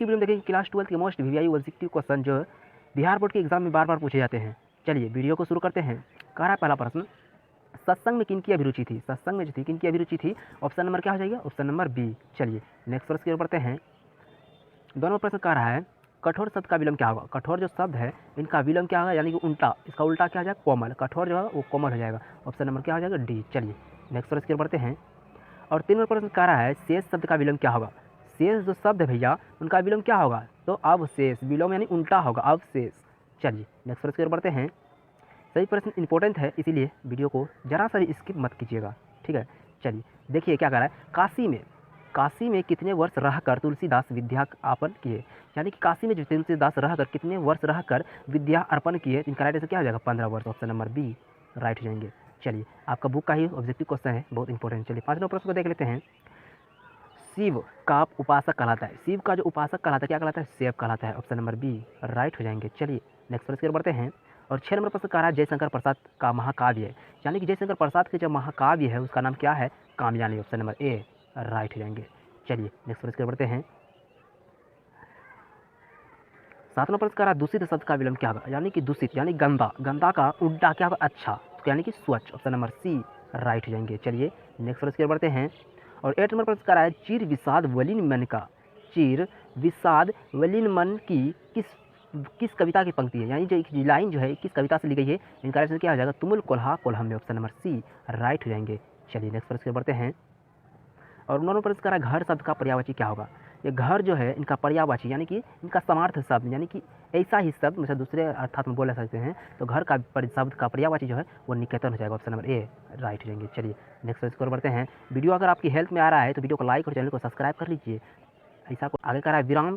Video में देखेंगे class 12 के मोस्ट वीवीआई 160 क्वेश्चन जो बिहार बोर्ड के एग्जाम में बार बार पूछे जाते हैं। चलिए वीडियो को शुरू करते हैं। कह रहा है पहला प्रश्न, सत्संग में किनकी अभिरुचि थी? सत्संग में जो थी किनकी अभिरुचि थी? ऑप्शन नंबर क्या हो जाएगा? Option number B. चलिए नेक्स्ट प्रश्न की ओर बढ़ते हैं। दोनों प्रश्न कह रहा है कठोर शब्द का विलंब क्या होगा? कठोर जो शब्द है इनका विलंब क्या होगा, यानी कि उल्टा, इसका उल्टा क्या हो जाएगा? कोमल। कठोर जो है वो कोमल हो जाएगा। ऑप्शन नंबर क्या हो जाएगा? डी। चलिए नेक्स्ट प्रश्न की ओर बढ़ते हैं। और 3 नंबर प्रश्न कह रहा है शेष शब्द का विलंब क्या होगा? शेष जो शब्द है भैया उनका विलंब क्या होगा? तो अवशेष। विलोम यानी उल्टा होगा, अवशेष। चलिए नेक्स्ट प्रश्न की ओर बढ़ते हैं। सही प्रश्न इंपॉर्टेंट है, इसीलिए वीडियो को जरा सा भी स्किप मत कीजिएगा, ठीक है। चलिए देखिए क्या कह रहा है, काशी में कितने वर्ष रहकर तुलसीदास विद्या अर्पण किए? यानी कि काशी में जो तुलसीदास रहकर कितने वर्ष रहकर विद्या अर्पण किए, इनका राइट आंसर क्या हो जाएगा? 15 वर्ष। ऑप्शन नंबर बी राइट हो जाएंगे। चलिए आपका बुक का ही ऑब्जेक्टिव क्वेश्चन है, बहुत इंपॉर्टेंट। चलिए 5 नंबर प्रश्न को देख लेते हैं। शिव का उपासक कहलाता है, शिव का जो उपासक कहलाता है क्या कहलाता है? शिव कहलाता है। ऑप्शन नंबर बी राइट हो जाएंगे। चलिए नेक्स्ट प्रश्न की ओर बढ़ते हैं। और 6 नंबर प्रश्न कह रहा है जयशंकर प्रसाद का महाकाव्य है, यानी कि जयशंकर प्रसाद के जो महाकाव्य है उसका नाम क्या है? कामयानी। ऑप्शन नंबर ए राइट हो जाएंगे। चलिए नेक्स्ट प्रश्न की ओर बढ़ते हैं। 7वां प्रश्न कह रहा है दूषित शब्द का विलंब क्या होगा? यानी कि दूषित यानी गंदा, गंदा का उल्टा क्या होगा? अच्छा, तो यानी कि स्वच्छ। ऑप्शन नंबर सी राइट हो जाएंगे। चलिए नेक्स्ट प्रश्न की ओर बढ़ते हैं। और 8 नंबर प्रश्न कह रहा है चिर विषाद वलिन मन का, चिर विषाद वलिन मन की किस कविता की पंक्ति है? यानी जो एक लाइन जो है किस कविता से ली गई है? इनका आंसर क्या हो जाएगा? तुमुल कोल्हा कोल्हम में। ऑप्शन नंबर सी राइट हो जाएंगे। चलिए नेक्स्ट प्रश्न की ओर बढ़ते हैं। और 9वां प्रश्न कह रहा है घर शब्द का पर्यायवाची क्या होगा? ये घर जो है इनका पर्यायवाची यानी कि इनका समार्थ शब्द, यानी कि ऐसा ही शब्द मतलब दूसरे अर्थात में बोल सकते हैं, तो घर का शब्द का पर्यायवाची जो है वो निकेतन हो जाएगा। ऑप्शन नंबर ए राइट हो जाएंगे। चलिए नेक्स्ट प्रश्न की ओर बढ़ते हैं। वीडियो अगर आपकी हेल्थ में आ रहा है तो वीडियो को लाइक और चैनल को सब्सक्राइब कर लीजिए। ऐसा को आगे कह रहा है विराम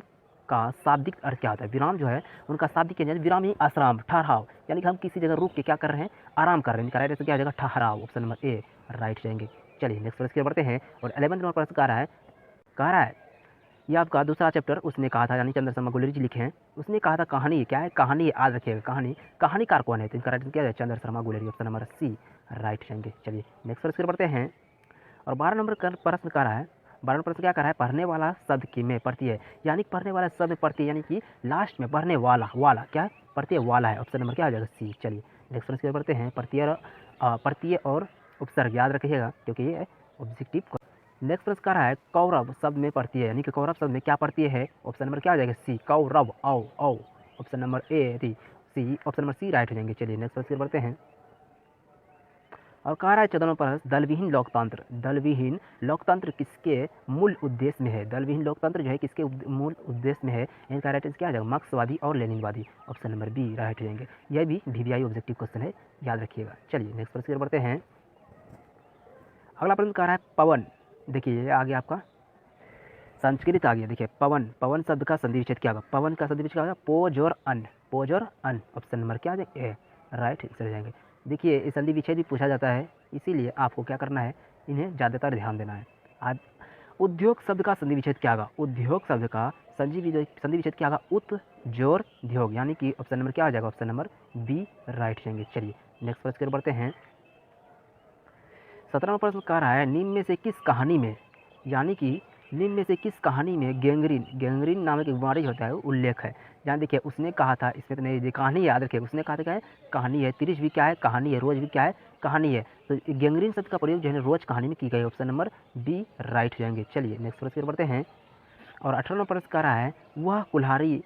का शाब्दिक अर्थ क्या होता है? विराम जो है उनका शाब्दिक क्या है? विराम ही आश्राम, ठहराव, यानी कि हम किसी जगह रुक के क्या कर रहे हैं? आराम कर रहे हैं। इनका राइट आंसर क्या हो जाएगा? ठहराव। ऑप्शन नंबर ए राइट हो जाएंगे। चलिए नेक्स्ट प्रश्न की ओर बढ़ते हैं। और 11 नंबर प्रश्न कह रहा है ये आपका दूसरा चैप्टर उसने कहा था, यानी चंद्र शर्मा गुलेरी जी लिखे हैं, उसने कहा था कहानी क्या है? कहानी याद रखिएगा, कहानीकार कौन है? तो इनका राइट क्या है? Chandra Sharma Guleri. Option number C right जाएंगे। चलिए नेक्स्ट प्रश्न बढ़ते हैं। और 12 नंबर का प्रश्न कह रहा है, 12 प्रश्न क्या कह रहा है? पढ़ने वाला शब्द की में प्रत्यय, यानी पढ़ने वाला शब्द प्रत्यय, यानी कि लास्ट में पढ़ने वाला, वाला क्या है? प्रत्यय वाला है। ऑप्शन नंबर क्या हो जाएगा? सी। चलिए नेक्स्ट प्रश्न बढ़ते हैं। प्रत्यय और उपसर्ग याद रखिएगा क्योंकि ये ऑब्जेक्टिव। नेक्स्ट प्रश्न कह रहा है कौरव शब्द में प्रत्यय, यानी कि कौरव शब्द में क्या प्रत्यय है? ऑप्शन नंबर क्या हो जाएगा? सी कौरव। औ औ। Option number A C. Option number C right हो जाएंगे। चलिए नेक्स्ट प्रश्न बढ़ते हैं। और कह रहा है 14वां प्रश्न दलविहीन लोकतंत्र, दलविहीन लोकतंत्र किसके मूल उद्देश्य में है? दलविहीन लोकतंत्र जो है किसके मूल उद्देश्य में है? इनका राइट आंसर क्या आ जाएगा? मार्क्सवादी और लेनिनवादी। ऑप्शन नंबर बी राइट हो जाएंगे। यह भी वीवीआई ऑब्जेक्टिव क्वेश्चन है, याद रखिएगा। चलिए नेक्स्ट प्रश्न बढ़ते हैं। अगला प्रश्न कह रहा है पवन, देखिए आ गया आपका संस्कृत आ गया। देखिए पवन, पवन शब्द का संधि विच्छेद क्या होगा? पवन का संधि विच्छेद क्या होगा? पोज और अन, पोज और अन। ऑप्शन नंबर क्या आ जाएगा? ए राइट चले जाएंगे। देखिए इस संधि विच्छेद भी पूछा जाता है, इसीलिए आपको क्या करना है? इन्हें ज़्यादातर ध्यान देना है। आज उद्योग शब्द का संधि विच्छेद क्या होगा? उद्योग शब्द का संधि विच्छेद क्या होगा? उत जोर ध्योग, यानी कि ऑप्शन नंबर क्या आ जाएगा? ऑप्शन नंबर बी राइट जाएंगे। चलिए नेक्स्ट प्रश्न बढ़ते हैं। 17वां प्रश्न कह रहा है निम्न में से किस कहानी में, यानी कि निम्न में से किस कहानी में गैंग्रीन नामक एक बीमारी होता है उल्लेख है? जहाँ देखिए उसने कहा था, इसमें तो नहीं, कहानी याद रखिए, उसने कहा था क्या है? कहानी है। तिरिश भी क्या है? कहानी है। रोज भी क्या है? कहानी है। तो गैंग्रीन शब्द का प्रयोग जो है रोज कहानी में की गई। ऑप्शन नंबर बी राइट हो जाएंगे। चलिए नेक्स्ट प्रश्न बढ़ते हैं। और 18वां प्रश्न कह रहा है वह कुल्हाड़ी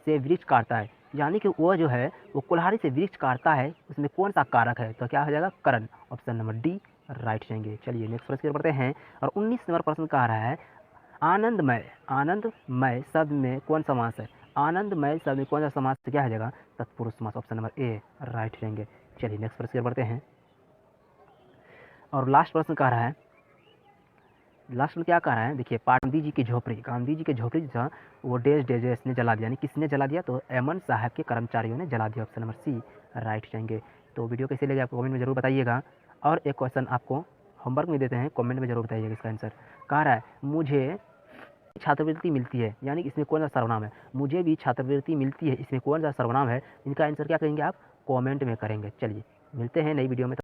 से वृक्ष काटता है, यानी कि वह जो है वो कुल्हाड़ी से वृक्ष काटता है, उसमें कौन सा कारक है? तो क्या हो जाएगा? करण। ऑप्शन नंबर डी राइट जाएंगे। चलिए नेक्स्ट प्रश्न बढ़ते हैं। और 19 नंबर प्रश्न कह रहा है आनंदमय शब्द में कौन समास है? आनंदमय शब्द में कौन सा समास क्या हो जाएगा? तत्पुरुष समास। ऑप्शन नंबर ए राइट जाएंगे। चलिए नेक्स्ट प्रश्न बढ़ते हैं। और लास्ट प्रश्न कह रहा है, लास्ट में क्या कह रहा है? देखिए गांधी जी की झोपड़ी जो था वो डेज ने जला दिया, यानी किसने जला दिया? तो एमन साहब के कर्मचारियों ने जला दिया। ऑप्शन नंबर सी राइट जाएंगे। तो वीडियो कैसे लगे आपको कमेंट में जरूर बताइएगा। और एक क्वेश्चन आपको होमवर्क में देते हैं, कमेंट में जरूर बताइएगा इसका आंसर। कह रहा है मुझे छात्रवृत्ति मिलती है, यानी इसमें कौन सा सर्वनाम है? मुझे भी छात्रवृत्ति मिलती है, इसमें कौन सा सर्वनाम है? इनका आंसर क्या करेंगे आप? कमेंट में करेंगे। चलिए मिलते हैं नई वीडियो में।